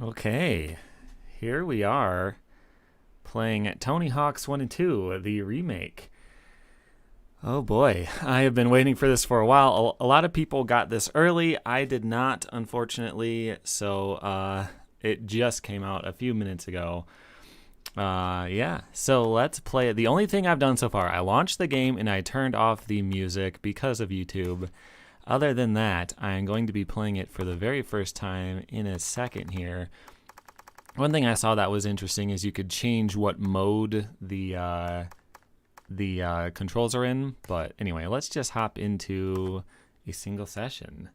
Okay, here we are playing Tony Hawk's 1 and 2, the remake. Oh boy, I have been waiting for this for a while. A lot of people got this early. I did not, unfortunately, so it just came out a few minutes ago. Yeah, so let's play it. The only thing I've done so far, I launched the game and I turned off the music because of YouTube. Other than that, I'm going to be playing it for the very first time in a second here. One thing I saw that was interesting is you could change what mode the controls are in. But anyway, let's just hop into a single session.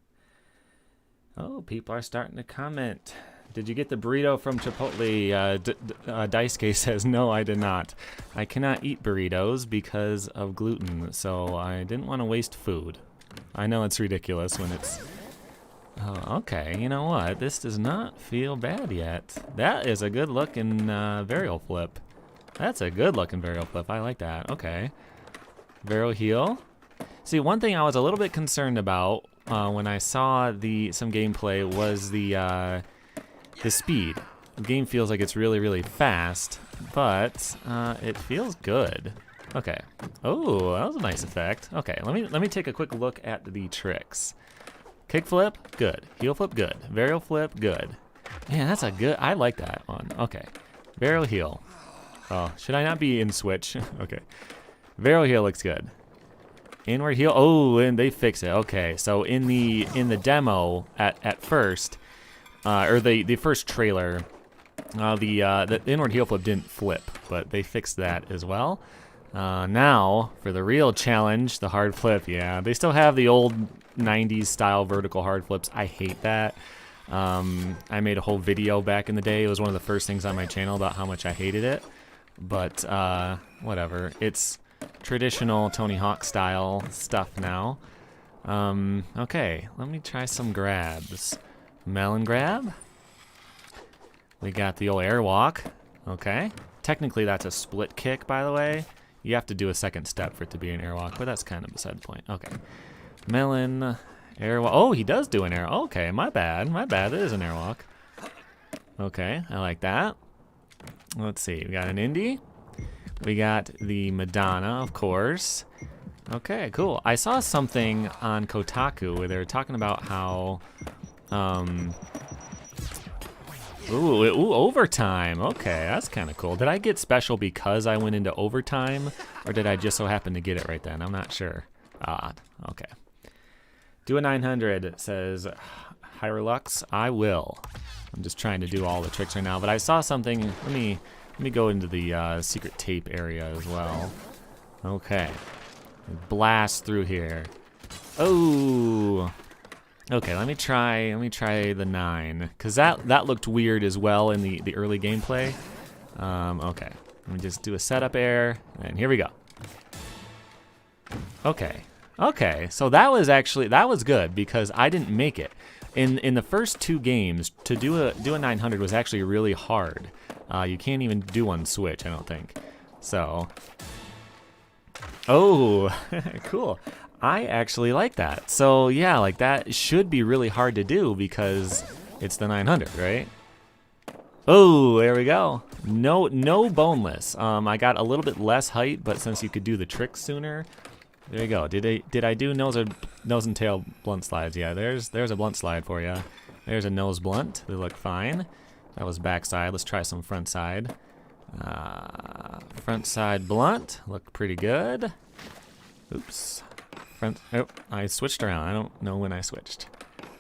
Oh, people are starting to comment. Did you get the burrito from Chipotle? Daisuke says, no, I did not. I cannot eat burritos because of gluten, so I didn't want to waste food. I know it's ridiculous when it's... Oh, okay, you know what? This does not feel bad yet. That is a good looking Varial flip. That's a good looking Varial flip. I like that. Okay. Varial heal. See, one thing I was a little bit concerned about when I saw some gameplay was the speed. The game feels like it's really, really fast, but it feels good. Okay. Oh, that was a nice effect. Okay, let me take a quick look at the tricks. Kick flip, good. Heel flip, good. Varial flip, good. Man, that's a good. I like that one. Okay. Varial heel. Oh, should I not be in switch? Okay. Varial heel looks good. Inward heel. Oh, and they fix it. Okay, so in the demo at first, or the first trailer, the inward heel flip didn't flip, but they fixed that as well. Now, for the real challenge, the hard flip, yeah. They still have the old 90s style vertical hard flips. I hate that. I made a whole video back in the day. It was one of the first things on my channel about how much I hated it. But, whatever. It's traditional Tony Hawk style stuff now. Okay, let me try some grabs. Melon grab. We got the old airwalk. Okay. Technically, that's a split kick, by the way. You have to do a second step for it to be an airwalk, but that's kind of beside the point. Okay. Melon, airwalk. Oh, he does do an air. Okay, my bad. My bad. It is an airwalk. Okay, I like that. Let's see. We got an indie. We got the Madonna, of course. Okay, cool. I saw something on Kotaku where they were talking about how... Ooh, overtime. Okay, that's kind of cool. Did I get special because I went into overtime, or did I just so happen to get it right then? I'm not sure. Okay. Do a 900, says Hyrelux. I will. I'm just trying to do all the tricks right now, but I saw something. Let me go into the secret tape area as well. Okay. Blast through here. Oh. Okay, let me try the 9, because that looked weird as well in the early gameplay. Okay, let me just do a setup air, and here we go. Okay, so that was good because I didn't make it. In the first 2 games, to do a 900 was actually really hard. You can't even do one switch, I don't think. So, oh, cool. I actually like that. So yeah, like that should be really hard to do because it's the 900, right? Oh, there we go. No boneless. I got a little bit less height, but since you could do the tricks sooner, there you go. Did I do nose and tail blunt slides? Yeah, there's a blunt slide for you. There's a nose blunt. They look fine. That was backside. Let's try some front side. Front side blunt. Look pretty good. Oops. Oh, I switched around. I don't know when I switched.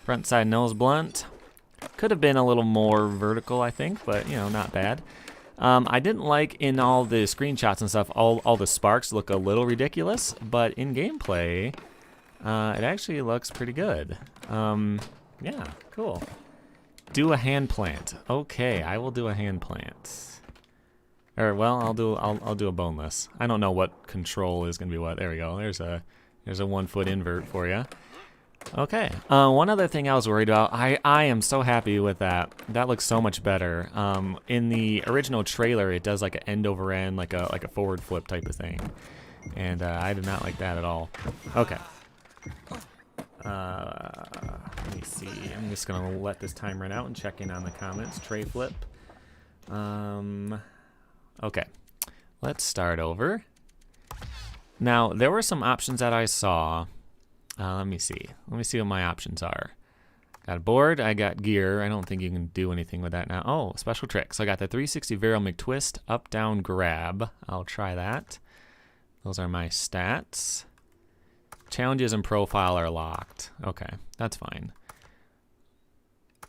Front side nose blunt. Could have been a little more vertical, I think, but, you know, not bad. I didn't like in all the screenshots and stuff, all the sparks look a little ridiculous, but in gameplay, it actually looks pretty good. Yeah, cool. Do a hand plant. Okay, I will do a hand plant. Or, well, I'll do a boneless. I don't know what control is going to be what. There we go. There's a 1-foot invert for you. Okay. One other thing I was worried about. I am so happy with that. That looks so much better. In the original trailer, it does like an end over end, like a forward flip type of thing, and I did not like that at all. Okay. Let me see. I'm just gonna let this time run out and check in on the comments. Tray flip. Okay, let's start over. Now there were some options that I saw. Let me see. Let me see what my options are. Got a board. I got gear. I don't think you can do anything with that now. Oh, special trick. So I got the 360 Varial McTwist up down grab. I'll try that. Those are my stats. Challenges and profile are locked. Okay, that's fine.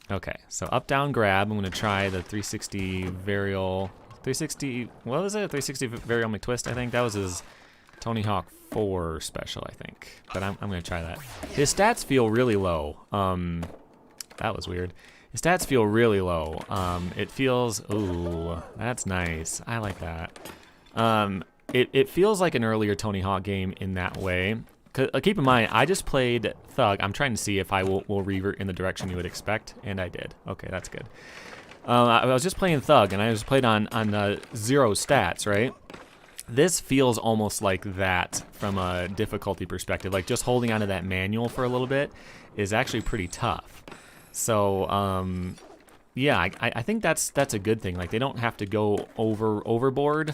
Okay, so up down grab. I'm gonna try the 360 Varial. 360. What was it? 360 Varial McTwist. I think that was his Tony Hawk 4 special. I think, but I'm gonna try that. His stats feel really low. That was weird. His stats feel really low. It feels. Ooh, that's nice. I like that. It feels like an earlier Tony Hawk game in that way. Keep in mind, I just played Thug. I'm trying to see if I will revert in the direction you would expect, and I did. Okay, that's good. I was just playing Thug, and I was played on 0 stats, right? This feels almost like that from a difficulty perspective. Like just holding onto that manual for a little bit is actually pretty tough. So, yeah, I think that's a good thing. Like they don't have to go overboard.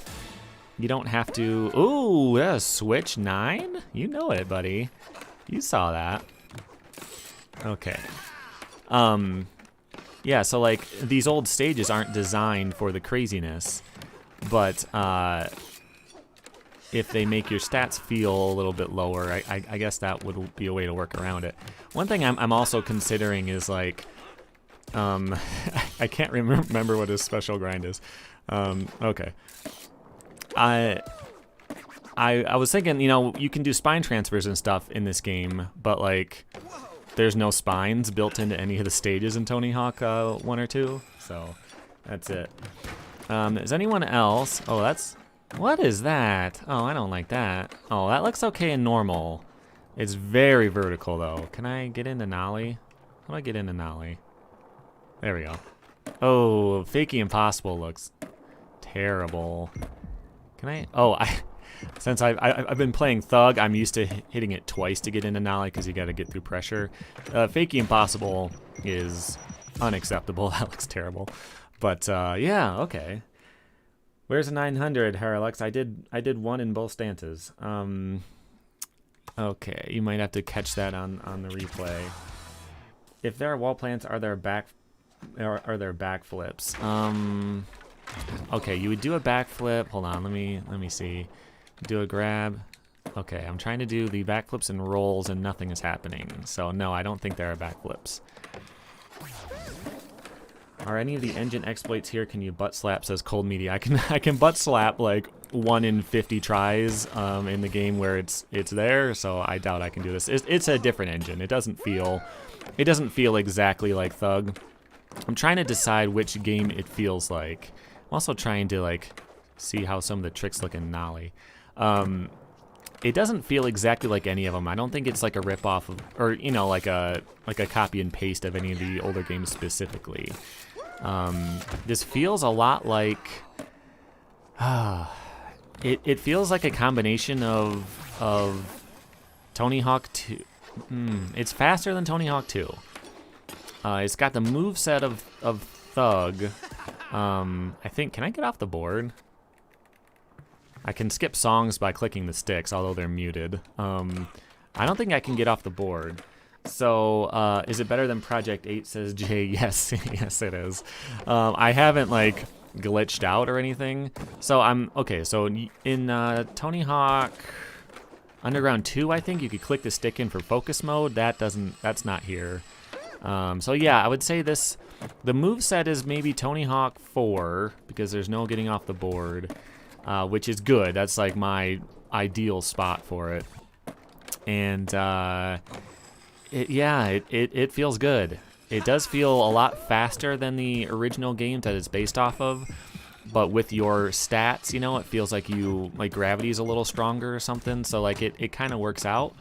You don't have to. Ooh, yeah, Switch 9? You know it, buddy. You saw that. Okay. Yeah, so like these old stages aren't designed for the craziness, but if they make your stats feel a little bit lower, I guess that would be a way to work around it. One thing I'm also considering is like, I can't remember what his special grind is. Okay. I was thinking, you know, you can do spine transfers and stuff in this game, but like there's no spines built into any of the stages in Tony Hawk 1 or 2, so that's it. Is anyone else? Oh, what is that? Oh, I don't like that. Oh, that looks okay in normal. It's very vertical though. Can I get into Nollie? How do I get into Nollie? There we go. Oh, Fakey Impossible looks terrible. Can I? Oh, since I've been playing Thug, I'm used to hitting it twice to get into Nollie because you got to get through pressure. Fakey Impossible is unacceptable. That looks terrible. But yeah, okay. Where's the 900, Haralex? I did one in both stances. Okay, you might have to catch that on the replay. If there are wall plants, are there backflips? Okay, you would do a backflip. Hold on, let me see. Do a grab. Okay, I'm trying to do the backflips and rolls and nothing is happening. So no, I don't think there are backflips. Are any of the engine exploits here? Can you butt slap? Says Cold Media. I can butt slap like 1 in 50 tries in the game where it's there. So I doubt I can do this. It's a different engine. It doesn't feel exactly like Thug. I'm trying to decide which game it feels like. I'm also trying to like see how some of the tricks look in Nollie. It doesn't feel exactly like any of them. I don't think it's like a rip-off of, or you know, like a copy and paste of any of the older games specifically. This feels a lot like it feels like a combination of Tony Hawk 2. It's faster than Tony Hawk 2. It's got the moveset of Thug. I think, can I get off the board? I can skip songs by clicking the sticks, although they're muted. I don't think I can get off the board. So, is it better than Project 8, says Jay? Yes, yes it is. I haven't, like, glitched out or anything. So, okay, so in Tony Hawk Underground 2, I think, you could click the stick in for focus mode. That's not here. So, yeah, I would say the moveset is maybe Tony Hawk 4, because there's no getting off the board, which is good. That's, like, my ideal spot for it. And, it feels good. It does feel a lot faster than the original games that it's based off of, but with your stats, you know, it feels like gravity's a little stronger or something, so like it kind of works out.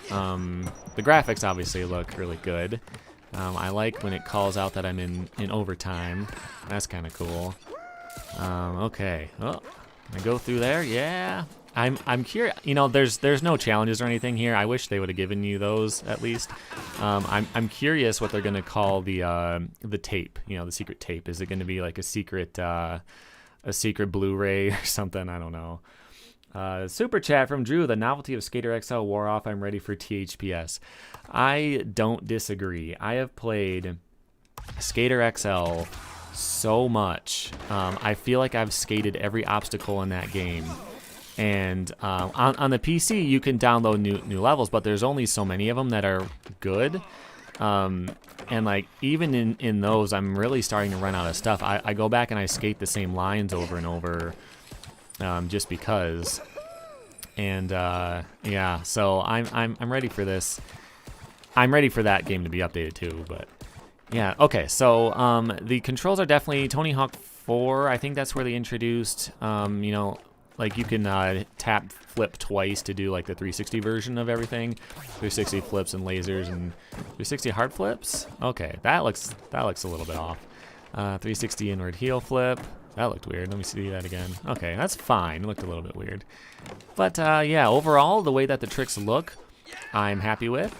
The graphics obviously look really good. I like when it calls out that I'm in overtime. That's kind of cool. Okay. Oh, can I go through there? Yeah. I'm curious. You know, there's no challenges or anything here. I wish they would have given you those at least. I'm curious what they're gonna call the tape. You know, the secret tape. Is it gonna be like a secret Blu-ray or something? I don't know. Super chat from Drew. The novelty of Skater XL wore off. I'm ready for THPS. I don't disagree. I have played Skater XL so much. I feel like I've skated every obstacle in that game. And on the PC, you can download new levels, but there's only so many of them that are good. And like even in those, I'm really starting to run out of stuff. I go back and I skate the same lines over and over, just because. And yeah, so I'm ready for this. I'm ready for that game to be updated too. But yeah, okay. So the controls are definitely Tony Hawk 4. I think that's where they introduced you know. Like you can tap flip twice to do like the 360 version of everything. 360 flips and lasers and 360 hard flips. Okay, that looks a little bit off. 360 inward heel flip. That looked weird. Let me see that again. Okay, that's fine. It looked a little bit weird. But yeah, overall the way that the tricks look, I'm happy with.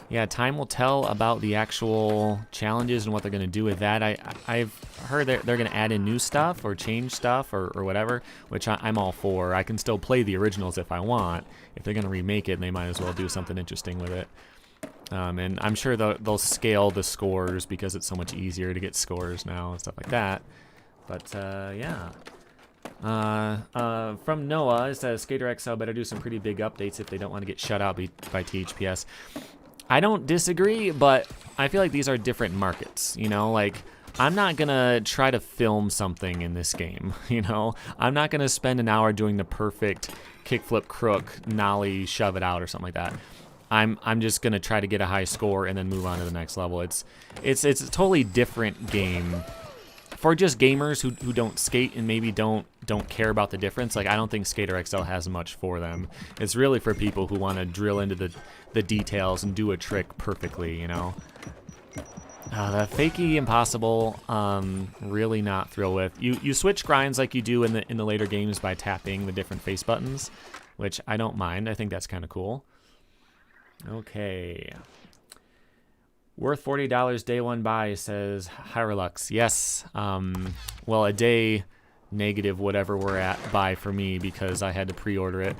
Yeah, time will tell about the actual challenges and what they're going to do with that. I've heard they're going to add in new stuff or change stuff or whatever, which I'm all for. I can still play the originals if I want. If they're going to remake it, they might as well do something interesting with it. And I'm sure they'll scale the scores because it's so much easier to get scores now and stuff like that. But yeah. From Noah, it says Skater XL better do some pretty big updates if they don't want to get shut out by THPS. I don't disagree, but I feel like these are different markets, you know, like I'm not gonna try to film something in this game, you know, I'm not gonna spend an hour doing the perfect kickflip crook, nollie, shove it out or something like that. I'm just gonna try to get a high score and then move on to the next level. It's a totally different game for just gamers who don't skate and maybe don't care about the difference. Like I don't think Skater XL has much for them. It's really for people who want to drill into the details and do a trick perfectly, you know. The fakey impossible, really not thrilled with. You switch grinds like you do in the later games by tapping the different face buttons, which I don't mind. I think that's kind of cool. Okay. Worth $40 day one buy, says Hyrelux. Yes. Well, a day negative whatever we're at buy for me because I had to pre-order it.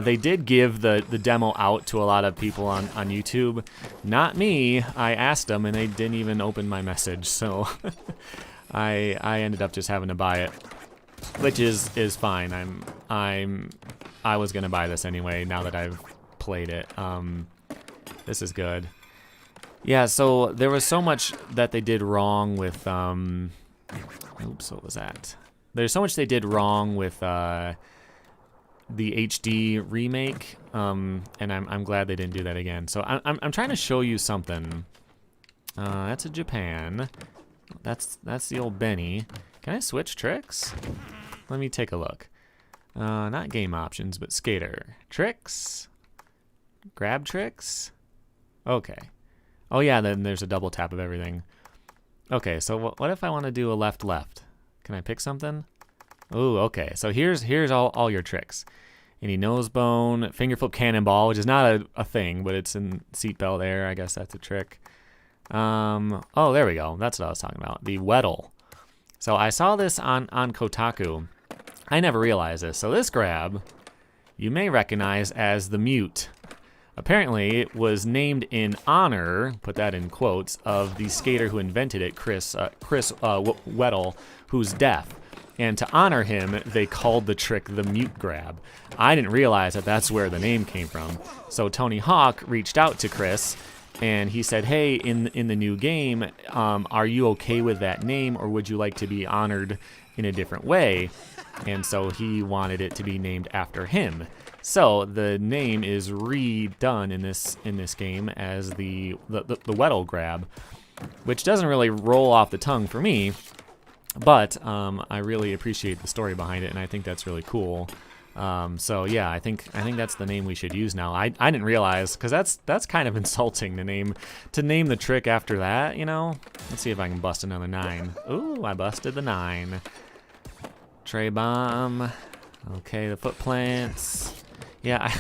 They did give the demo out to a lot of people on YouTube. Not me. I asked them and they didn't even open my message. So I ended up just having to buy it, which is fine. I was gonna buy this anyway now that I've played it. This is good. Yeah, so there was so much that they did wrong with, oops, what was that? There's so much they did wrong with the HD remake, and I'm glad they didn't do that again. So I'm trying to show you something. That's a Japan. That's the old Benny. Can I switch tricks? Let me take a look. Not game options, but skater. Tricks? Grab tricks? Okay. Oh yeah, then there's a double tap of everything. Okay, so what if I want to do a left-left? Can I pick something? Oh, okay. So here's all your tricks. Any nose bone, finger flip cannonball, which is not a thing, but it's in seatbelt air. I guess that's a trick. Oh, there we go. That's what I was talking about. The Weddle. So I saw this on Kotaku. I never realized this. So this grab, you may recognize as the mute. Apparently, it was named in honor, put that in quotes, of the skater who invented it, Chris Weddle, who's deaf. And to honor him, they called the trick the mute grab. I didn't realize that that's where the name came from. So Tony Hawk reached out to Chris, and he said, hey, in the new game, are you okay with that name, or would you like to be honored in a different way? And so he wanted it to be named after him. So the name is redone in this game as the Weddle grab, which doesn't really roll off the tongue for me, but I really appreciate the story behind it, and I think that's really cool. So yeah, I think that's the name we should use now. I didn't realize, because that's kind of insulting to name the trick after that, you know. Let's see if I can bust another 9. Ooh, I busted the 9. Tray bomb. Okay, the foot plants. Yeah,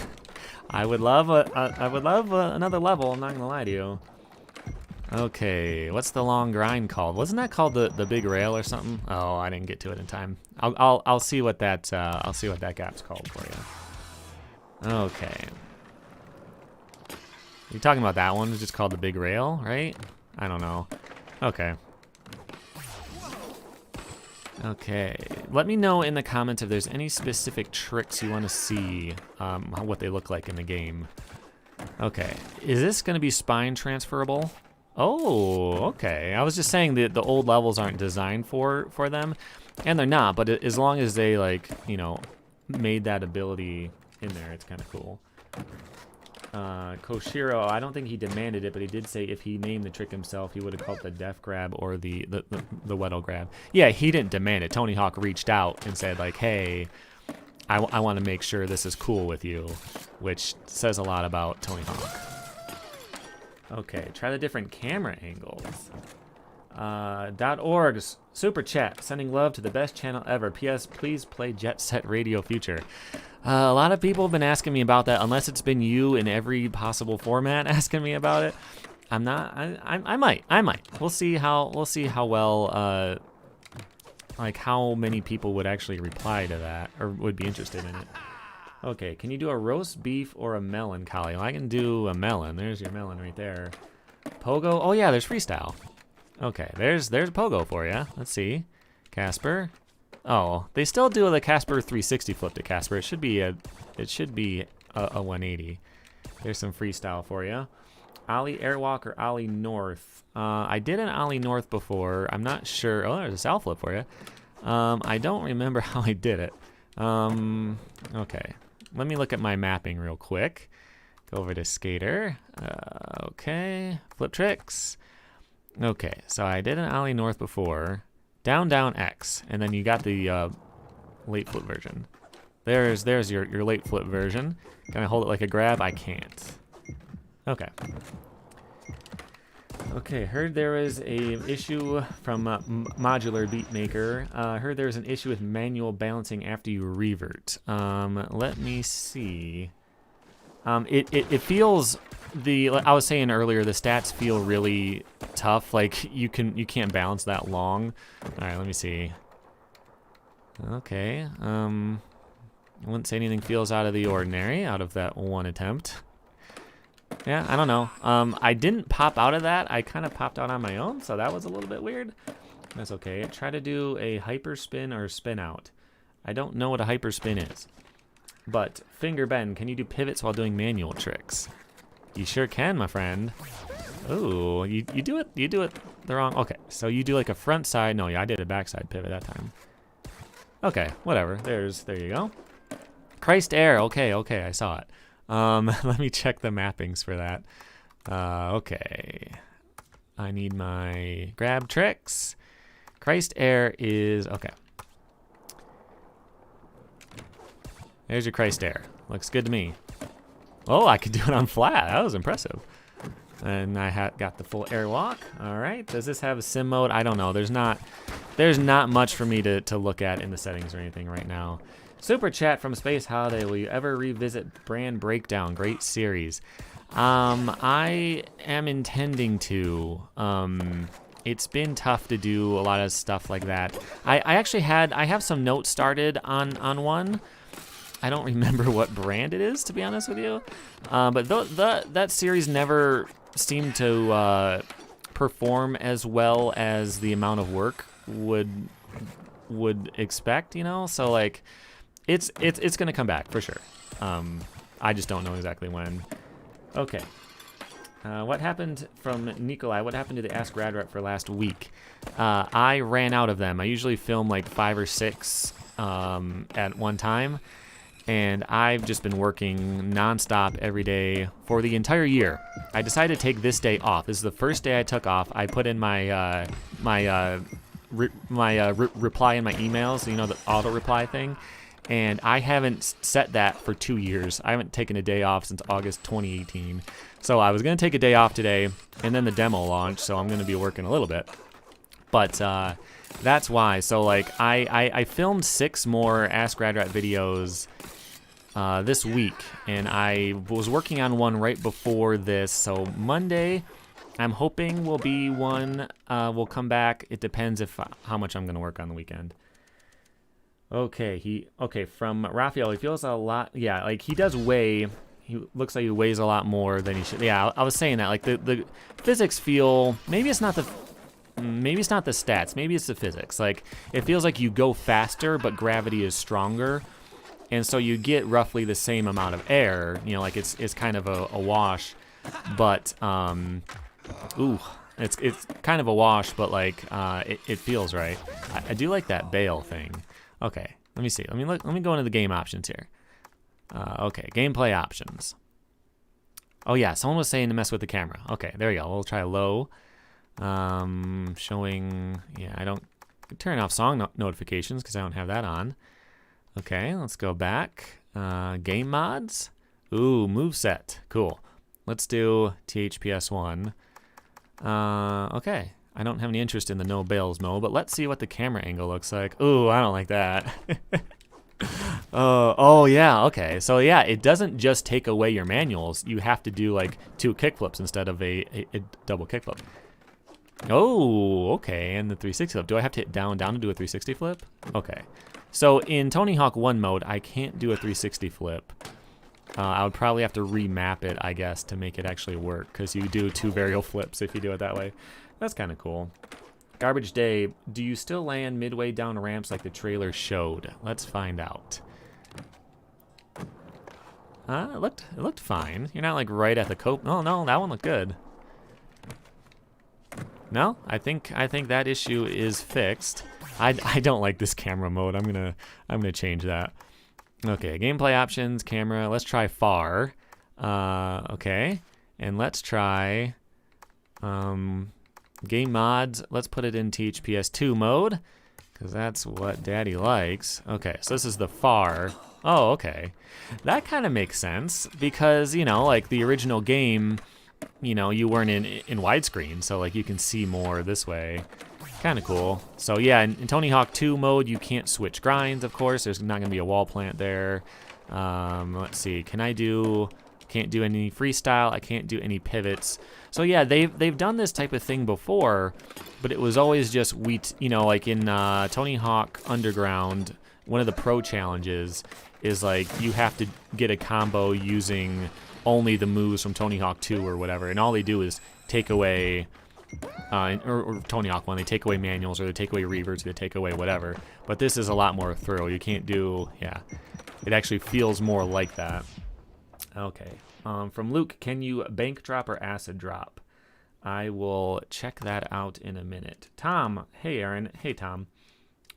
I would love another level. I'm not gonna lie to you. Okay, what's the long grind called? Wasn't that called the big rail or something? Oh, I didn't get to it in time. I'll see what that gap's called for you. Okay. You talking about that one? It's just called the big rail, right? I don't know. Okay. Okay. Let me know in the comments if there's any specific tricks you want to see, what they look like in the game. Okay. Is this going to be spine transferable? Oh, okay. I was just saying that the old levels aren't designed for them, and they're not, but as long as they, like, you know, made that ability in there, it's kind of cool. Koshiro, I don't think he demanded it, but he did say if he named the trick himself, he would have called it the Death Grab or the Weddle Grab. Yeah, he didn't demand it. Tony Hawk reached out and said, like, hey, I want to make sure this is cool with you, which says a lot about Tony Hawk. Okay, try the different camera angles. .org's super chat, sending love to the best channel ever. P.S. Please play Jet Set Radio Future. A lot of people have been asking me about that, unless it's been you in every possible format asking me about it. I'm not. I might. We'll see how well like how many people would actually reply to that or would be interested in it. Okay, can you do a roast beef or a melancholy? Well, I can do a melon. There's your melon right there. Pogo. Oh yeah, there's freestyle. Okay, there's Pogo for you. Let's see. Casper. Oh, they still do the Casper 360 flip to Casper. It should be a 180. There's some freestyle for you. Ollie Airwalk or Ollie North. I did an Ollie North before. I'm not sure. Oh, there's a south flip for you. I don't remember how I did it. Okay. Let me look at my mapping real quick. Go over to Skater. Okay. Flip tricks. Okay, so I did an Ollie North before. Down, down, X. And then you got the late flip version. There's your late flip version. Can I hold it like a grab? I can't. Okay. Okay, heard there was a issue from Modular Beatmaker. Heard there was an issue with manual balancing after you revert. Let me see. It feels I was saying earlier, the stats feel really tough. Like you can't balance that long. All right, let me see. Okay. I wouldn't say anything feels out of the ordinary out of that one attempt. Yeah, I don't know. I didn't pop out of that. I kind of popped out on my own, so that was a little bit weird. That's okay. Try to do a hyper spin or spin out. I don't know what a hyper spin is. But Finger Ben, can you do pivots while doing manual tricks? You sure can, my friend. Oh, you do it the wrong. Okay, so you do like a front side. No, yeah, I did a backside pivot that time. Okay, whatever. There you go. Christ Air. Okay, I saw it. Let me check the mappings for that. Okay. I need my grab tricks. Christ Air is okay. There's your Christ Air. Looks good to me. Oh, I could do it on flat. That was impressive. And I got the full airwalk. All right. Does this have a sim mode? I don't know. There's not much for me to look at in the settings or anything right now. Super chat from Space Holiday. Will you ever revisit Brand Breakdown? Great series. I am intending to. It's been tough to do a lot of stuff like that. I have some notes started on one. I don't remember what brand it is, to be honest with you. But that series never seemed to perform as well as the amount of work would expect, you know? So like it's gonna come back for sure. I just don't know exactly when. Okay. What happened from Nikolai? What happened to the Ask Rad Rep for last week? I ran out of them. I usually film like 5 or 6 at one time. And I've just been working nonstop every day for the entire year. I decided to take this day off. This is the first day I took off. I put in my reply in my emails, you know, the auto reply thing. And I haven't set that for 2 years. I haven't taken a day off since August 2018. So I was gonna take a day off today, and then the demo launched. So I'm gonna be working a little bit. But That's why. So like I filmed 6 more Ask Radrat videos this week, and I was working on one right before this. So Monday, I'm hoping will be one. Will come back. It depends if how much I'm gonna work on the weekend. Okay, from Raphael, he feels a lot. Yeah, like he does weigh. He looks like he weighs a lot more than he should. Yeah, I was saying that. Like the physics feel. Maybe it's not the stats. Maybe it's the physics. Like it feels like you go faster, but gravity is stronger, and so you get roughly the same amount of air. You know, like it's kind of a wash, but it's kind of a wash, but like it feels right. I do like that bail thing. Okay, let me see. Let me go into the game options here. Okay, gameplay options. Oh yeah, someone was saying to mess with the camera. Okay, there we go. We'll try low. Showing. Yeah, I don't turn off song notifications because I don't have that on. Okay, let's go back. Game mods. Ooh, moveset. Cool. Let's do THPS1. Okay. I don't have any interest in the no bails mode, but let's see what the camera angle looks like. Ooh, I don't like that. Oh yeah, okay. So yeah, it doesn't just take away your manuals. You have to do like 2 kickflips instead of a double kickflip. Oh, okay, and the 360 flip. Do I have to hit down to do a 360 flip? Okay. So in Tony Hawk 1 mode, I can't do a 360 flip. I would probably have to remap it, I guess, to make it actually work, because you do 2 varial flips if you do it that way. That's kind of cool. Garbage Day, do you still land midway down ramps like the trailer showed? Let's find out. It looked fine. You're not like right at the cope. Oh no, that one looked good. No, I think that issue is fixed. I don't like this camera mode. I'm gonna change that. Okay, gameplay options, camera. Let's try far. Okay, and let's try game mods. Let's put it in THPS2 mode because that's what Daddy likes. Okay, so this is the far. Oh, okay, that kind of makes sense because you know, like the original game, you know, you weren't in widescreen, so like you can see more this way. Kind of cool. So yeah, in Tony Hawk 2 mode, you can't switch grinds, of course. There's not going to be a wall plant there. Let's see. Can't do any freestyle. I can't do any pivots. So yeah, they've done this type of thing before, but it was always just you know, like in Tony Hawk Underground, one of the pro challenges is like you have to get a combo using only the moves from Tony Hawk 2 or whatever, and all they do is take away or Tony Hawk 1, they take away manuals, or they take away reverts, or they take away whatever. But this is a lot more thorough. You can't do, yeah, it actually feels more like that. Okay, from Luke, can you bank drop or acid drop? I will check that out in a minute. Tom, hey Aaron, hey Tom.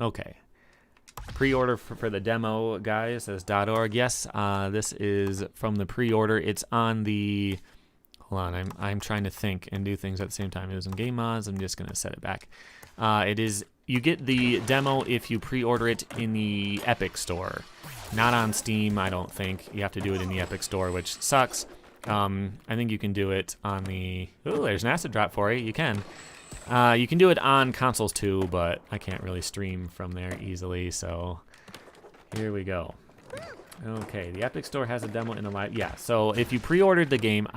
Okay, pre-order for the demo, guys, says .org. Yes, this is from the pre-order. It's on the... Hold on, I'm trying to think and do things at the same time. It was in game mods. I'm just gonna set it back. It is, you get the demo if you pre-order it in the Epic Store, not on Steam. I don't think you have to do it in the Epic Store, which sucks. I think you can do it on the. Oh, there's an acid drop for you. You can do it on consoles too, but I can't really stream from there easily. So here we go. Okay, the Epic Store has a demo in the live. Yeah, so if you pre-ordered the game,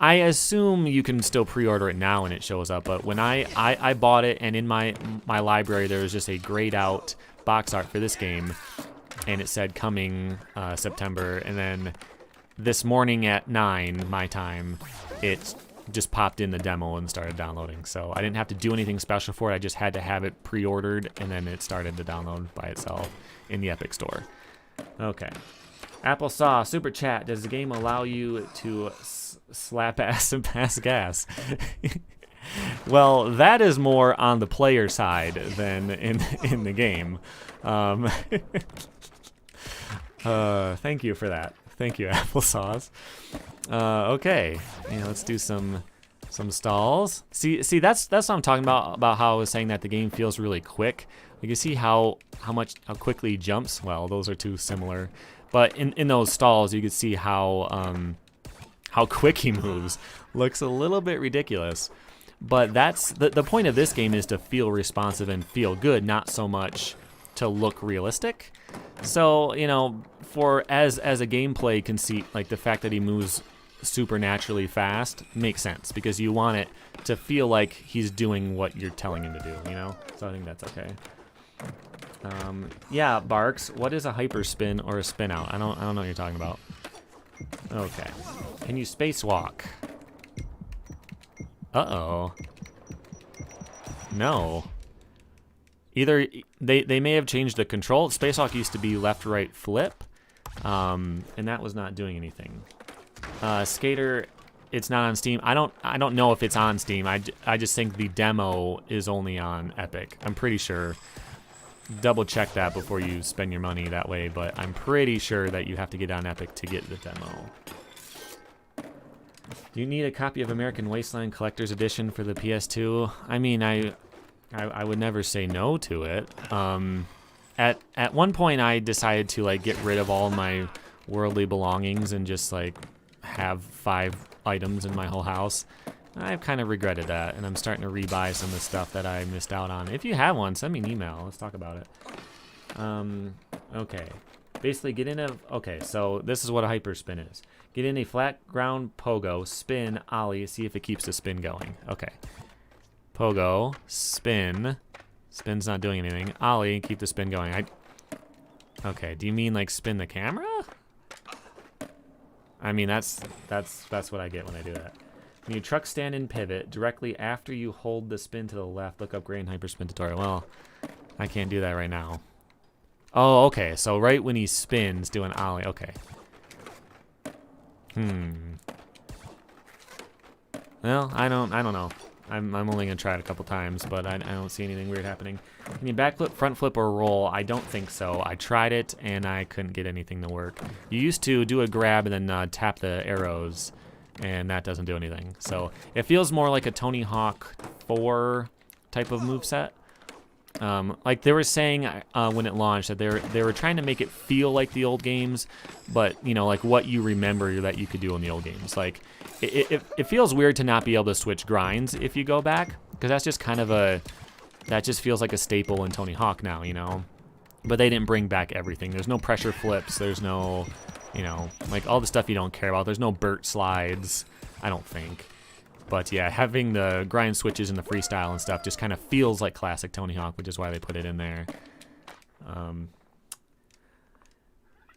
I assume you can still pre-order it now and it shows up, but when I bought it, and in my library there was just a grayed out box art for this game, and it said coming September, and then this morning at 9 my time, it just popped in the demo and started downloading. So I didn't have to do anything special for it. I just had to have it pre-ordered, and then it started to download by itself in the Epic Store. Okay. Apple Saw, Super Chat, does the game allow you to slap ass and pass gas? Well, that is more on the player side than in the game. Thank you for that. Thank you, Apple Sauce. Okay, yeah, let's do some stalls. See, that's what I'm talking about how I was saying that the game feels really quick. You can see how quickly he jumps. Well, those are two similar, but in those stalls you can see how quick he moves. Looks a little bit ridiculous, But that's the point of this game is to feel responsive and feel good, not so much to look realistic. So, you know, for as a gameplay conceit, like the fact that he moves supernaturally fast makes sense because you want it to feel like he's doing what you're telling him to do, you know? So I think that's okay. Yeah, Barks, what is a hyper spin or a spin out? I don't know what you're talking about. Okay. Can you spacewalk? Uh-oh. No. Either they may have changed the control. Spacewalk used to be left, right, flip. And that was not doing anything. Skater, it's not on Steam. I don't know if it's on Steam. I just think the demo is only on Epic. I'm pretty sure. Double check that before you spend your money that way, but I'm pretty sure that you have to get on Epic to get the demo. Do you need a copy of American Wasteland Collector's Edition for the PS2? I mean, I would never say no to it. At one point, I decided to like get rid of all my worldly belongings and just like have 5 items in my whole house. I've kind of regretted that, and I'm starting to rebuy some of the stuff that I missed out on. If you have one, send me an email. Let's talk about it. Okay. Basically, get in a... Okay, so this is what a hyper spin is. Get in a flat ground pogo, spin, ollie, see if it keeps the spin going. Okay. Pogo, spin. Spin's not doing anything. Ollie, keep the spin going. Okay, do you mean like spin the camera? I mean, that's what I get when I do that. When you truck stand and pivot, directly after you hold the spin to the left, look up Gray and Hyperspin tutorial. Well, I can't do that right now. Oh, okay, so right when he spins, do an ollie. Okay. Well, I don't know. I'm only gonna try it a couple times, but I don't see anything weird happening. Can you backflip, front flip, or roll? I don't think so. I tried it and I couldn't get anything to work. You used to do a grab and then tap the arrows, and that doesn't do anything. So it feels more like a Tony Hawk 4 type of moveset. Like they were saying when it launched that they were trying to make it feel like the old games, but you know, like what you remember that you could do in the old games. Like it feels weird to not be able to switch grinds if you go back, because that's just kind of that just feels like a staple in Tony Hawk now, you know. But they didn't bring back everything. There's no pressure flips. There's no, you know, like all the stuff you don't care about. There's no Burt slides, I don't think. But yeah, having the grind switches and the freestyle and stuff just kind of feels like classic Tony Hawk, which is why they put it in there.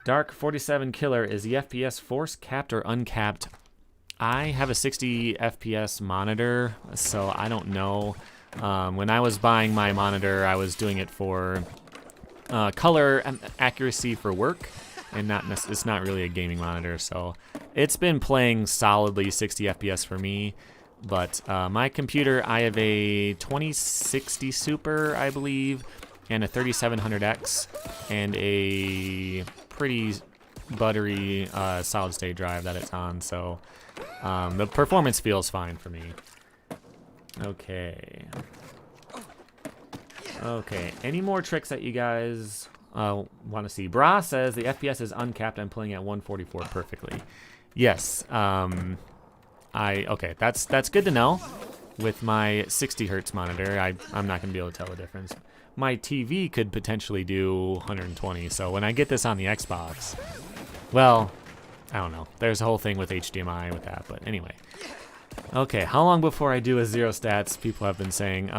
Dark 47 Killer, is the FPS force capped or uncapped? I have a 60 FPS monitor, so I don't know. When I was buying my monitor, I was doing it for color accuracy for work, and it's not really a gaming monitor, so it's been playing solidly 60 FPS for me. But my computer, I have a 2060 Super, I believe, and a 3700X, and a pretty buttery solid state drive that it's on, so the performance feels fine for me. Okay. Okay, any more tricks that you guys want to see? Bra says the FPS is uncapped. I'm playing at 144 perfectly. Yes. Okay, that's good to know. With my 60 hertz monitor, I'm not gonna be able to tell the difference. My TV could potentially do 120. So when I get this on the Xbox, well, I don't know. There's a whole thing with HDMI with that, but anyway. Okay, how long before I do a 0 stats? People have been saying.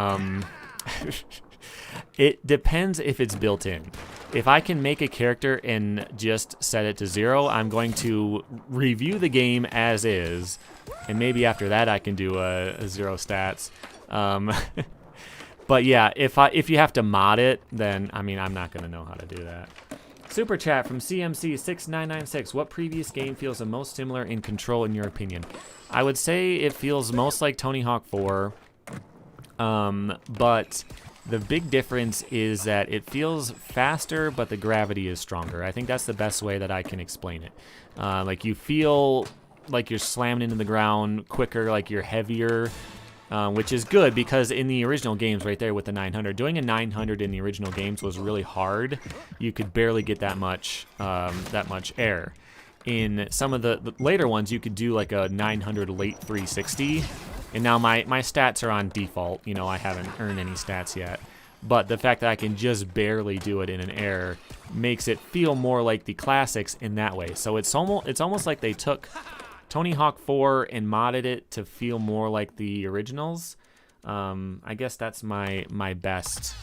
It depends if it's built in. If I can make a character and just set it to 0, I'm going to review the game as is, and maybe after that I can do a 0 stats. But yeah, if you have to mod it, then I mean I'm not going to know how to do that. Super chat from CMC6996. What previous game feels the most similar in control in your opinion? I would say it feels most like Tony Hawk 4, but the big difference is that it feels faster, but the gravity is stronger. I think that's the best way that I can explain it. Like you feel like you're slamming into the ground quicker, like you're heavier, which is good because in the original games right there with the 900, doing a 900 in the original games was really hard. You could barely get that much air. In some of the later ones, you could do like a 900 late 360, And now my stats are on default. You know, I haven't earned any stats yet. But the fact that I can just barely do it in an air makes it feel more like the classics in that way. So it's almost like they took Tony Hawk 4 and modded it to feel more like the originals. I guess that's my best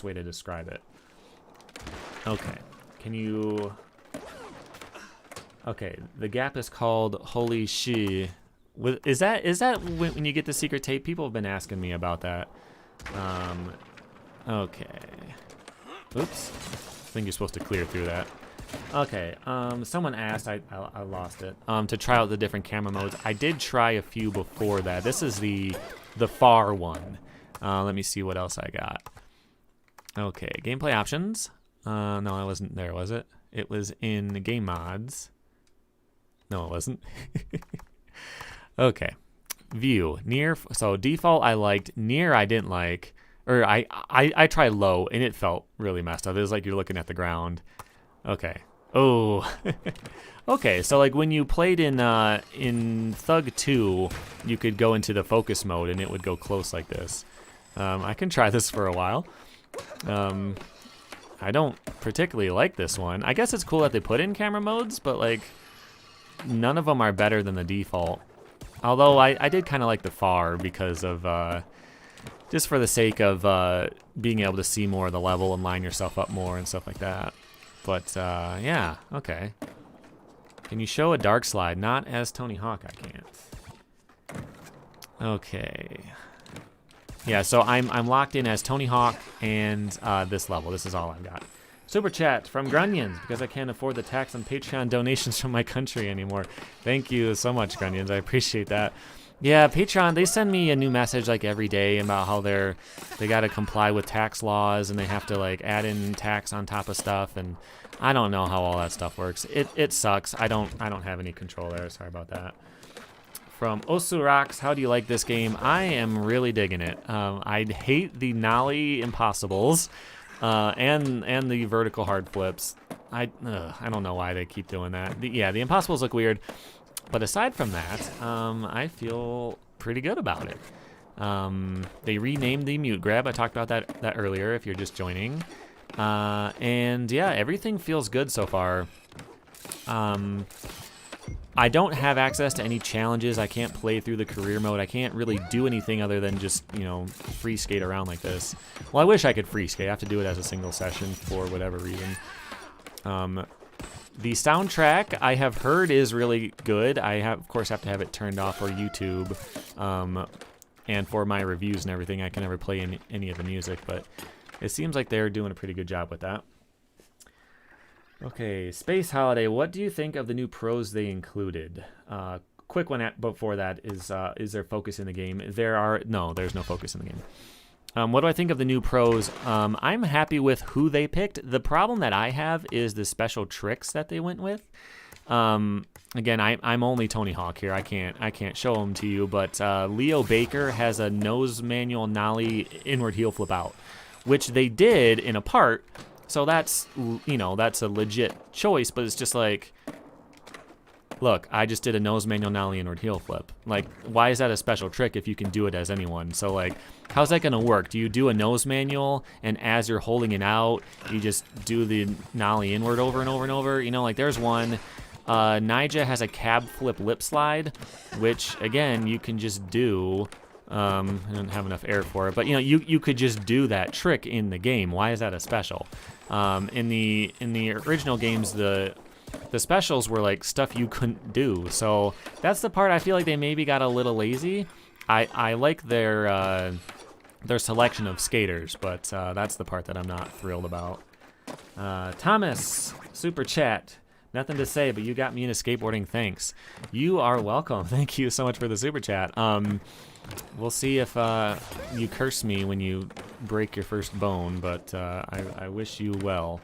way to describe it. Okay, can you? Okay, the gap is called Holy Shi. Is that when you get the secret tape? People have been asking me about that. Okay. Oops. I think you're supposed to clear through that. Okay. Someone asked, I lost it. To try out the different camera modes. I did try a few before that. This is the far one. Let me see what else I got. Okay. Gameplay options. No, it wasn't there, was it? It was in game mods. No, it wasn't. Okay. View. Near. So default I liked. Near I didn't like. Or I tried low, and it felt really messed up. It was like you're looking at the ground. Okay. Oh. Okay, so like when you played in Thug 2, you could go into the focus mode, and it would go close like this. I can try this for a while. I don't particularly like this one. I guess it's cool that they put in camera modes, but like none of them are better than the default. Although I did kind of like the far because of... just for the sake of being able to see more of the level and line yourself up more and stuff like that. But yeah, okay. Can you show a dark slide? Not as Tony Hawk, I can't. Okay. Yeah, so I'm locked in as Tony Hawk and this level. This is all I've got. Super chat from Grunions, because I can't afford the tax on Patreon donations from my country anymore. Thank you so much, Grunions. I appreciate that. Yeah, Patreon, they send me a new message like every day about how they got to comply with tax laws and they have to like add in tax on top of stuff, and I don't know how all that stuff works. It sucks. I don't have any control there. Sorry about that. From Osurax, how do you like this game? I am really digging it. I hate the Nollie impossibles and the vertical hard flips. I don't know why they keep doing that. The impossibles look weird. But aside from that, I feel pretty good about it. They renamed the mute grab. I talked about that earlier if you're just joining. And yeah, everything feels good so far. I don't have access to any challenges. I can't play through the career mode. I can't really do anything other than just, free skate around like this. Well, I wish I could free skate. I have to do it as a single session for whatever reason. The soundtrack I have heard is really good. I of course have to have it turned off for YouTube, and for my reviews and everything. I can never play any of the music, but it seems like they're doing a pretty good job with that. Okay, Space Holiday. What do you think of the new pros they included? Quick one before that is there focus in the game? There's no focus in the game. What do I think of the new pros? I'm happy with who they picked. The problem that I have is the special tricks that they went with. Again, I'm only Tony Hawk here. I can't show them to you, but Leo Baker has a nose manual nollie inward heel flip out, which they did in a part. So that's a legit choice, but it's just like, look, I just did a nose manual nollie inward heel flip. Like, why is that a special trick if you can do it as anyone? So like, how's that gonna work? Do you do a nose manual and as you're holding it out, you just do the nollie inward over and over and over? Like there's one. Nija has a cab flip lip slide, which again you can just do. I don't have enough air for it, but you could just do that trick in the game. Why is that a special? In the original games, the specials were like stuff you couldn't do. So that's the part I feel like they maybe got a little lazy. I like their selection of skaters, but that's the part that I'm not thrilled about. Thomas, super chat. Nothing to say, but you got me into skateboarding. Thanks. You are welcome. Thank you so much for the super chat. We'll see if you curse me when you break your first bone, but I wish you well.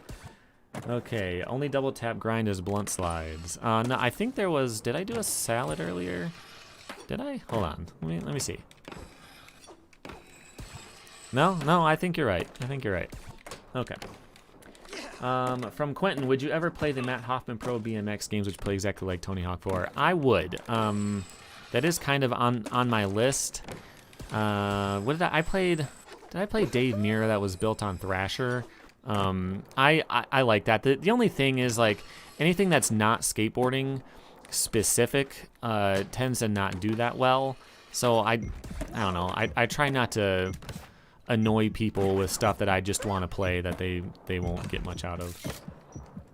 Okay, only double tap grind is blunt slides. No, I think there was. Did I do a salad earlier? Did I? Hold on. Let me see. No, I think you're right. Okay. From Quentin, would you ever play the Matt Hoffman Pro BMX games, which play exactly like Tony Hawk 4? I would. that is kind of on my list. What did I played? Did I play Dave Mirra that was built on Thrasher? I like that. The only thing is, like, anything that's not skateboarding specific tends to not do that well. So I don't know. I try not to annoy people with stuff that I just want to play that they won't get much out of.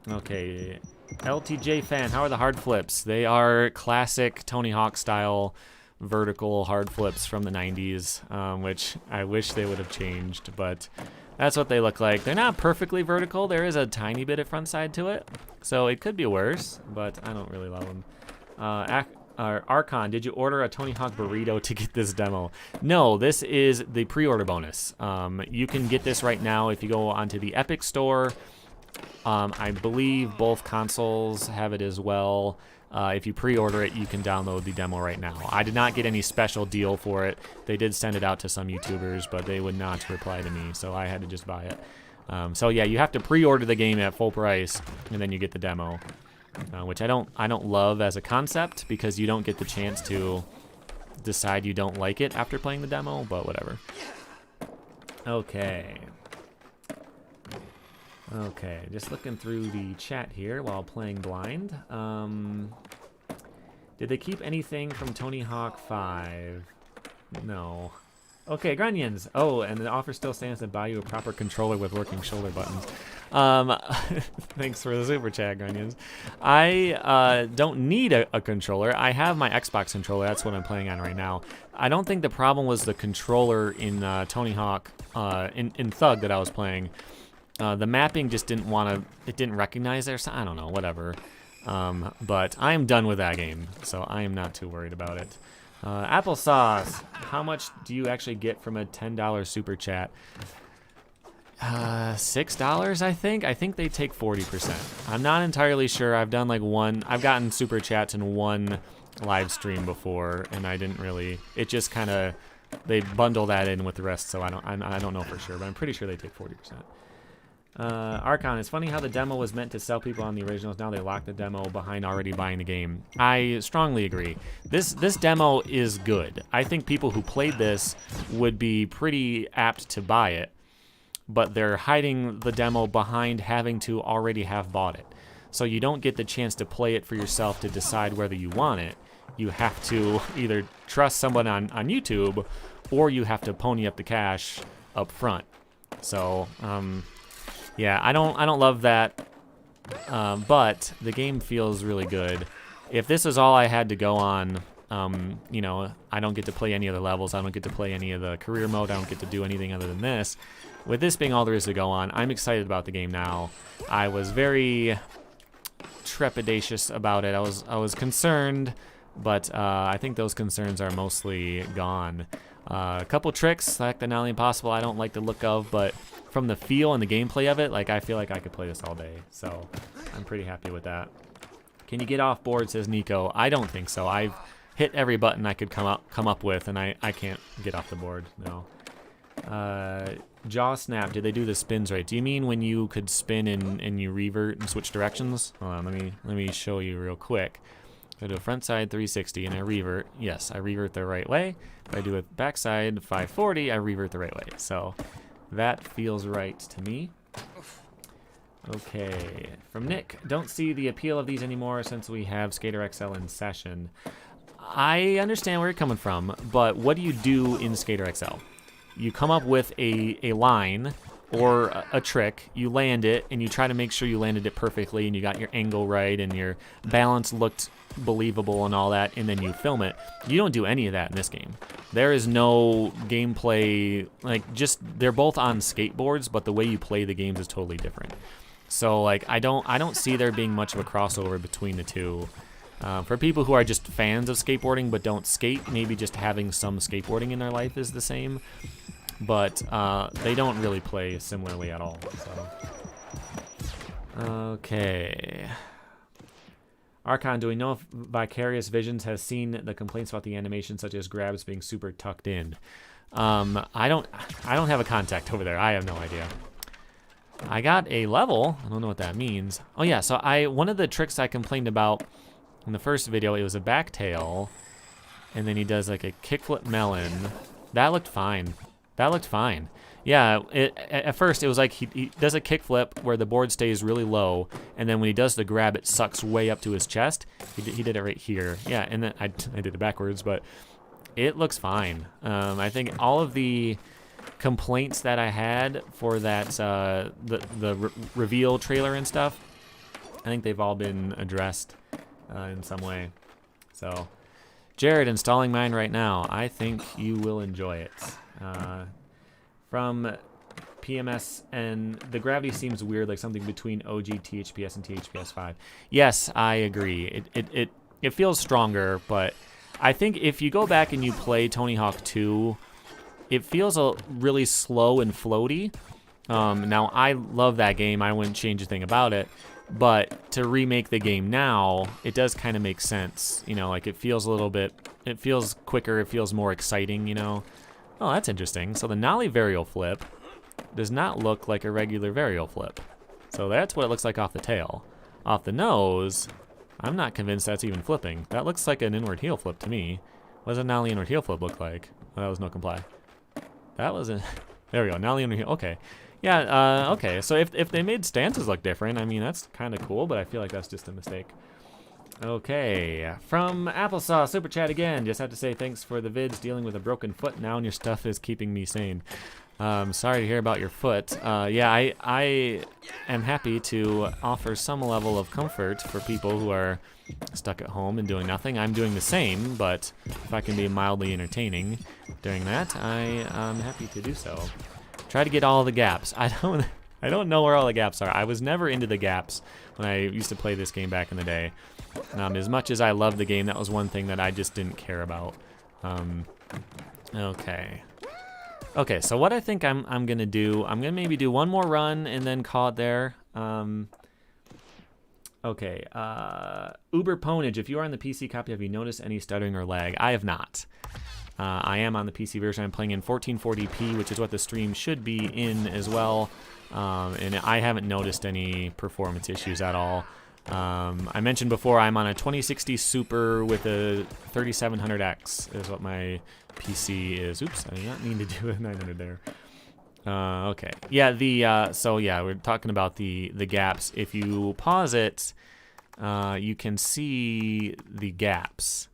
Okay, LTJ fan, how are the hard flips? They are classic Tony Hawk style vertical hard flips from the 90s, which I wish they would have changed, but that's what they look like. They're not perfectly vertical. There is a tiny bit of front side to it, so it could be worse, but I don't really love them. Archon, did you order a Tony Hawk burrito to get this demo? No, this is the pre-order bonus. You can get this right now if you go onto the Epic Store. I believe both consoles have it as well. If you pre-order it, you can download the demo right now. I did not get any special deal for it. They did send it out to some YouTubers, but they would not reply to me, so I had to just buy it. So yeah, you have to pre-order the game at full price, and then you get the demo, which I don't love as a concept, because you don't get the chance to decide you don't like it after playing the demo, but whatever. Okay. Okay, just looking through the chat here while playing blind. Did they keep anything from Tony Hawk 5? No. Okay, Grunions. Oh, and the offer still stands to buy you a proper controller with working shoulder buttons. Thanks for the super chat, Grunions. I don't need a controller. I have my Xbox controller. That's what I'm playing on right now. I don't think the problem was the controller in Tony Hawk, in Thug that I was playing. The mapping just didn't it didn't recognize their I don't know, whatever. But I am done with that game, so I am not too worried about it. Applesauce, how much do you actually get from a $10 super chat? $6, I think. I think they take 40%. I'm not entirely sure. I've done like I've gotten super chats in one live stream before, and I didn't really. It just kind of they bundle that in with the rest, so I don't know for sure, but I'm pretty sure they take 40%. Archon, it's funny how the demo was meant to sell people on the originals. Now they lock the demo behind already buying the game. I strongly agree. This demo is good. I think people who played this would be pretty apt to buy it, but they're hiding the demo behind having to already have bought it. So you don't get the chance to play it for yourself to decide whether you want it. You have to either trust someone on YouTube, or you have to pony up the cash up front. So, yeah, I don't love that, but the game feels really good. If this is all I had to go on, you know, I don't get to play any other levels, I don't get to play any of the career mode, I don't get to do anything other than this. With this being all there is to go on, I'm excited about the game now. I was very trepidatious about it. I was concerned, but I think those concerns are mostly gone. A couple tricks like the Nollie Impossible I don't like the look of, but from the feel and the gameplay of it, like, I feel like I could play this all day, so I'm pretty happy with that. Can you get off board, says Nico. I don't think so. I've hit every button I could come up with, and I can't get off the board, no. Jaw snap, did they do the spins right? Do you mean when you could spin and you revert and switch directions? Hold on, let me show you real quick. If I do a front side 360 and I revert, yes, I revert the right way. If I do a backside 540, I revert the right way. So that feels right to me. Okay, from Nick, don't see the appeal of these anymore since we have Skater XL in session. I understand where you're coming from, but what do you do in Skater XL? You come up with a line or a trick, you land it, and you try to make sure you landed it perfectly and you got your angle right and your balance looked believable and all that, and then you film it. You don't do any of that in this game. There is no gameplay, like, just they're both on skateboards, but the way you play the games is totally different. So like I don't see there being much of a crossover between the two. For people who are just fans of skateboarding but don't skate, maybe just having some skateboarding in their life is the same, but they don't really play similarly at all. So. Okay. Archon, do we know if Vicarious Visions has seen the complaints about the animation, such as grabs being super tucked in? I don't have a contact over there. I have no idea. I got a level. I don't know what that means. Oh yeah, so one of the tricks I complained about in the first video, it was a backtail, and then he does like a kickflip melon. That looked fine. That looked fine. Yeah, at first it was like he does a kickflip where the board stays really low, and then when he does the grab, it sucks way up to his chest. He did it right here. Yeah, and then I did it backwards, but it looks fine. I think all of the complaints that I had for that the reveal trailer and stuff, I think they've all been addressed in some way. So, Jared, installing mine right now. I think you will enjoy it. From PMS, and the gravity seems weird, like something between OG THPS and THPS 5. Yes, I agree. It feels stronger, but I think if you go back and you play Tony Hawk 2, it feels really slow and floaty. Now, I love that game. I wouldn't change a thing about it. But to remake the game now, it does kind of make sense. You know, like it feels it feels quicker, it feels more exciting, you know. Oh, that's interesting. So the Nollie Varial flip does not look like a regular Varial flip. So that's what it looks like off the tail. Off the nose, I'm not convinced that's even flipping. That looks like an inward heel flip to me. What does a Nollie inward heel flip look like? Oh, that was no comply. That was a... There we go, Nollie inward heel. Okay. Yeah, okay. So if they made stances look different, I mean, that's kind of cool, but I feel like that's just a mistake. Okay, from Applesauce, Super Chat again. Just have to say thanks for the vids dealing with a broken foot now, and your stuff is keeping me sane. Sorry to hear about your foot. Yeah, I am happy to offer some level of comfort for people who are stuck at home and doing nothing. I'm doing the same, but if I can be mildly entertaining during that, I am happy to do so. Try to get all the gaps. I don't know where all the gaps are. I was never into the gaps when I used to play this game back in the day. As much as I loved the game, that was one thing that I just didn't care about. Okay. Okay, so what I think I'm gonna do, I'm gonna maybe do one more run and then call it there. Okay, Uber Ponage, if you are on the PC copy, have you noticed any stuttering or lag? I have not. I am on the PC version. I'm playing in 1440p, which is what the stream should be in as well. And I haven't noticed any performance issues at all. I mentioned before I'm on a 2060 Super with a 3700X is what my PC is. Oops, I did not mean to do a 900 there. Okay. Yeah, so yeah, we're talking about the gaps. If you pause it, you can see the gaps.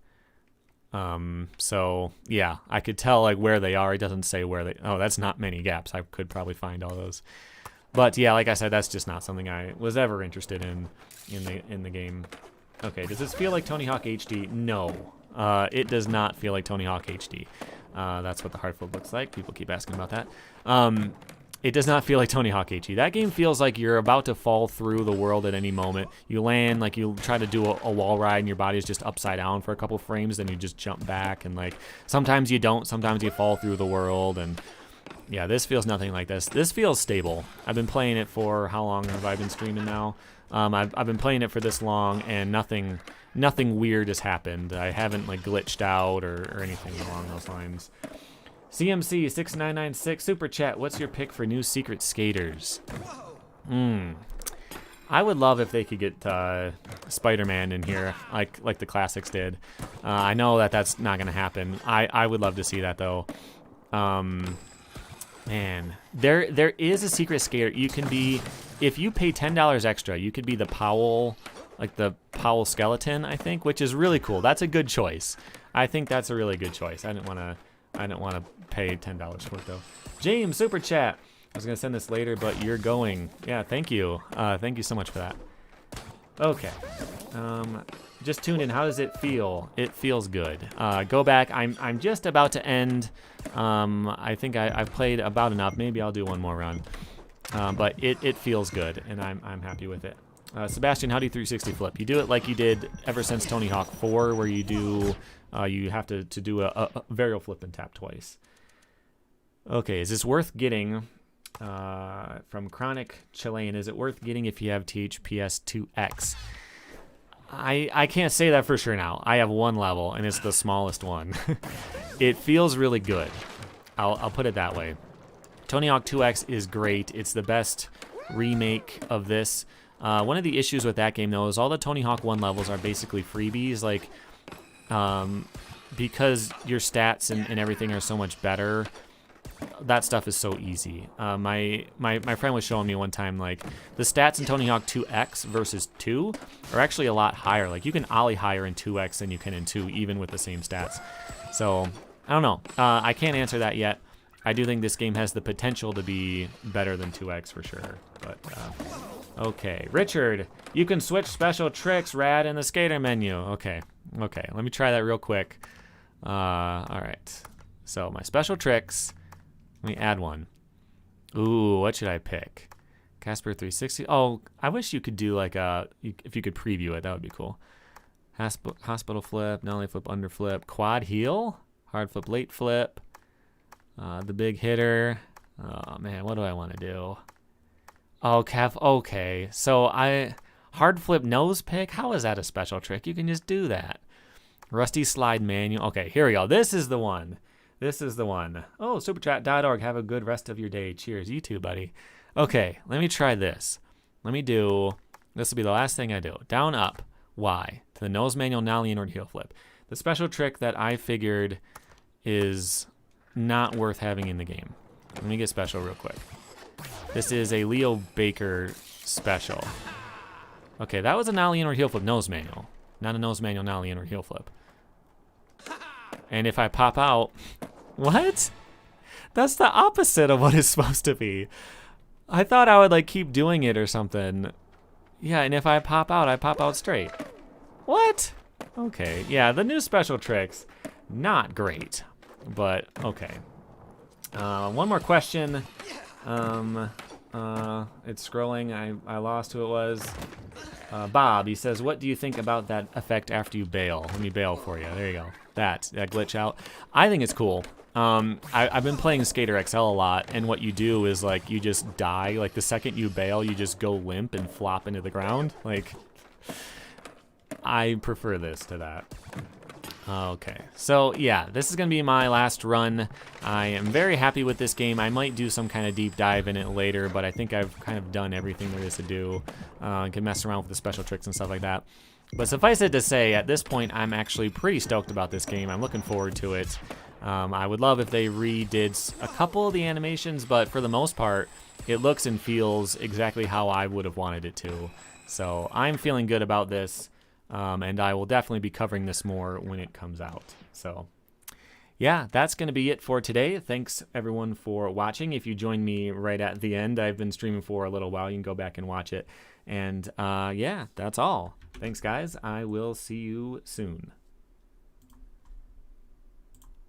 So yeah, I could tell like where they are. It doesn't say where they, oh, that's not many gaps. I could probably find all those. But yeah, like I said, that's just not something I was ever interested in the game. Okay, does this feel like Tony Hawk HD? No, it does not feel like Tony Hawk HD. That's what the hard flip looks like. People keep asking about that. It does not feel like Tony Hawk HD. That game feels like you're about to fall through the world at any moment. You land, like you try to do a wall ride and your body is just upside down for a couple frames, then you just jump back, and like sometimes you don't, sometimes you fall through the world, and yeah, this feels nothing like this. This feels stable. I've been playing it for, how long have I been streaming now? I've been playing it for this long, and nothing weird has happened. I haven't like glitched out or anything along those lines. CMC 6996 Super Chat, what's your pick for new Secret Skaters? I would love if they could get Spider-Man in here, like the classics did. I know that that's not gonna happen. I would love to see that though. Man, there is a Secret Skater. You can be, if you pay $10 extra, you could be the Powell, like the Powell skeleton, I think, which is really cool. That's a good choice. I think that's a really good choice. I didn't want to pay $10 for it though. James, Super Chat. I was gonna send this later, but you're going. Yeah, thank you. Thank you so much for that. Okay. Just tuned in. How does it feel? It feels good. Go back. I'm just about to end. I think I've played about enough. Maybe I'll do one more run. But it feels good, and I'm happy with it. Sebastian, how do you 360 flip? You do it like you did ever since Tony Hawk 4, where you do you have to do a varial flip and tap twice. Okay, is this worth getting? From Chronic Chilean, is it worth getting if you have THPS 2X? I can't say that for sure now. I have one level, and it's the smallest one. It feels really good. I'll put it that way. Tony Hawk 2X is great. It's the best remake of this. One of the issues with that game, though, is all the Tony Hawk 1 levels are basically freebies. Like, because your stats and everything are so much better, that stuff is so easy. My friend was showing me one time, like, the stats in Tony Hawk 2X versus 2 are actually a lot higher. Like, you can ollie higher in 2X than you can in 2, even with the same stats. So, I don't know. I can't answer that yet. I do think this game has the potential to be better than 2X for sure. But, okay. Richard, you can switch special tricks, rad, in the skater menu. Okay. Okay, let me try that real quick. All right. So, my special tricks... Let me add one. Ooh, what should I pick? Casper 360. Oh, I wish you could do like if you could preview it, that would be cool. Hospital flip, Nollie flip, under flip, quad heel, hard flip, late flip, the big hitter. Oh man, what do I want to do? Oh, okay. So hard flip nose pick. How is that a special trick? You can just do that. Rusty slide manual. Okay, here we go. This is the one. This is the one. Oh, superchat.org. Have a good rest of your day. Cheers. You too, buddy. Okay, let me try this. Let me do, this will be the last thing I do. Down, up, Y. To the nose manual, Nollie, inward heel flip. The special trick that I figured is not worth having in the game. Let me get special real quick. This is a Leo Baker special. Okay, that was a Nollie, inward heel flip nose manual. Not a nose manual, Nollie, inward heel flip. And if I pop out... What? That's the opposite of what it's supposed to be. I thought I would like keep doing it or something. Yeah, and if I pop out straight. What? Okay, yeah, the new special tricks, not great, but okay. One more question. It's scrolling. I lost who it was. Bob, he says, what do you think about that effect after you bail? Let me bail for you. There you go. That glitch out. I think it's cool. I've been playing Skater XL a lot, and what you do is like you just die. Like the second you bail, you just go limp and flop into the ground. Like, I prefer this to that. Okay, so yeah, this is gonna be my last run. I am very happy with this game. I might do some kind of deep dive in it later, but I think I've kind of done everything there is to do. Can mess around with the special tricks and stuff like that. But suffice it to say, at this point, I'm actually pretty stoked about this game. I'm looking forward to it. I would love if they redid a couple of the animations, but for the most part, it looks and feels exactly how I would have wanted it to. So I'm feeling good about this, and I will definitely be covering this more when it comes out. So yeah, that's going to be it for today. Thanks everyone for watching. If you joined me right at the end, I've been streaming for a little while. You can go back and watch it. And yeah, that's all. Thanks, guys. I will see you soon.